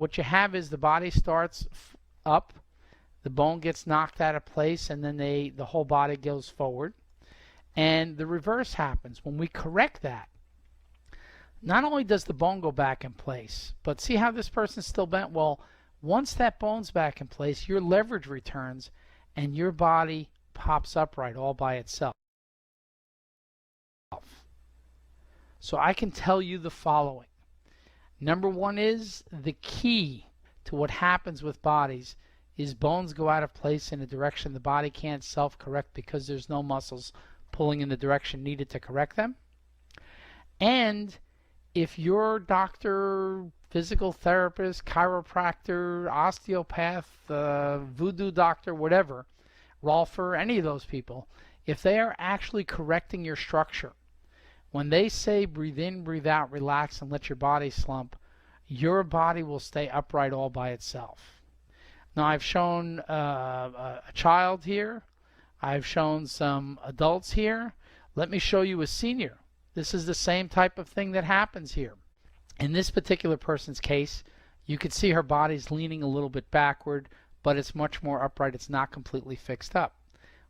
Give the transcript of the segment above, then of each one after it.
What you have is the body starts up, the bone gets knocked out of place, and then the whole body goes forward. And the reverse happens. When we correct that, not only does the bone go back in place, but see how this person's still bent? Well, once that bone's back in place, your leverage returns and your body pops upright all by itself. So I can tell you the following. Number one is the key to what happens with bodies is bones go out of place in a direction the body can't self-correct because there's no muscles pulling in the direction needed to correct them. And if your doctor, physical therapist, chiropractor, osteopath, voodoo doctor, whatever, Rolfer, any of those people, if they are actually correcting your structure, when they say breathe in, breathe out, relax, and let your body slump, your body will stay upright all by itself. Now, I've shown a child here. I've shown some adults here. Let me show you a senior. This is the same type of thing that happens here. In this particular person's case, you can see her body's leaning a little bit backward, but it's much more upright. It's not completely fixed up.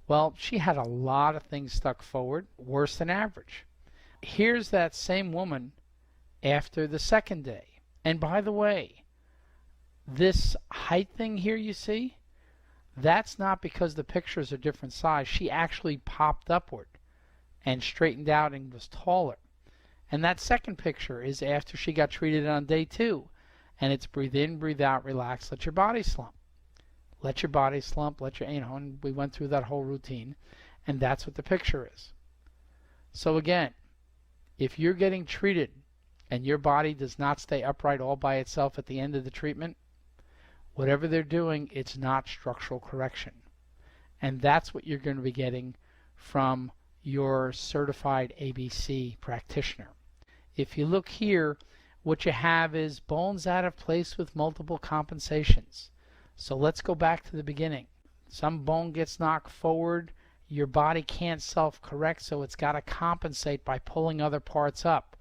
Well, she had a lot of things stuck forward, worse than average. Here's that same woman after the second day. And by the way, this height thing here you see, that's not because the pictures are different size. She actually popped upward and straightened out and was taller. And that second picture is after she got treated on day 2. And it's breathe in, breathe out, relax, let your body slump. Let your body slump, and we went through that whole routine. And that's what the picture is. So again, if you're getting treated and your body does not stay upright all by itself at the end of the treatment, whatever they're doing, it's not structural correction. And that's what you're going to be getting from your certified ABC practitioner. If you look here, what you have is bones out of place with multiple compensations. So let's go back to the beginning. Some bone gets knocked forward, your body can't self-correct, so it's got to compensate by pulling other parts up.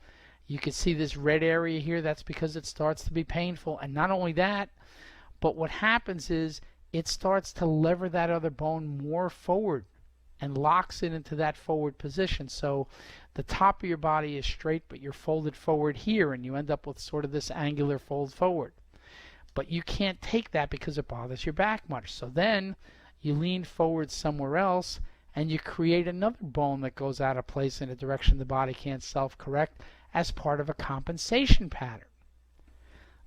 You can see this red area here, that's because it starts to be painful. And not only that, but what happens is it starts to lever that other bone more forward and locks it into that forward position. So the top of your body is straight, but you're folded forward here, and you end up with sort of this angular fold forward. But you can't take that because it bothers your back much. So then you lean forward somewhere else, and you create another bone that goes out of place in a direction the body can't self-correct as part of a compensation pattern.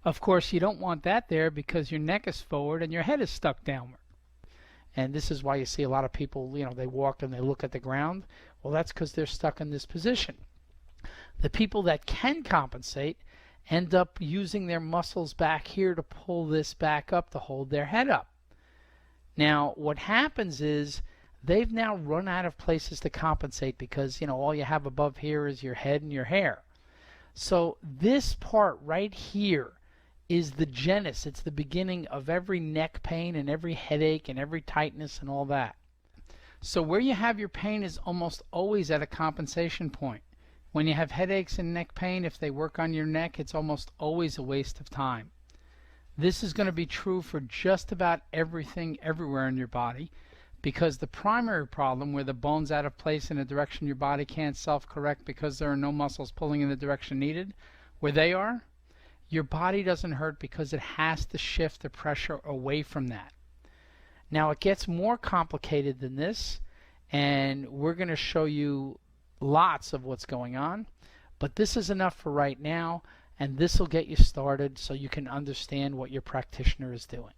Of course, you don't want that there because your neck is forward and your head is stuck downward. And this is why you see a lot of people, they walk and they look at the ground. Well, that's because they're stuck in this position. The people that can compensate end up using their muscles back here to pull this back up to hold their head up. Now, what happens is they've now run out of places to compensate because, all you have above here is your head and your hair. So this part right here is the genesis. It's the beginning of every neck pain and every headache and every tightness and all that. So where you have your pain is almost always at a compensation point. When you have headaches and neck pain, if they work on your neck, it's almost always a waste of time. This is going to be true for just about everything everywhere in your body, because the primary problem where the bone's out of place in a direction your body can't self-correct because there are no muscles pulling in the direction needed, where they are, your body doesn't hurt because it has to shift the pressure away from that. Now it gets more complicated than this, and we're going to show you lots of what's going on, but this is enough for right now, and this will get you started so you can understand what your practitioner is doing.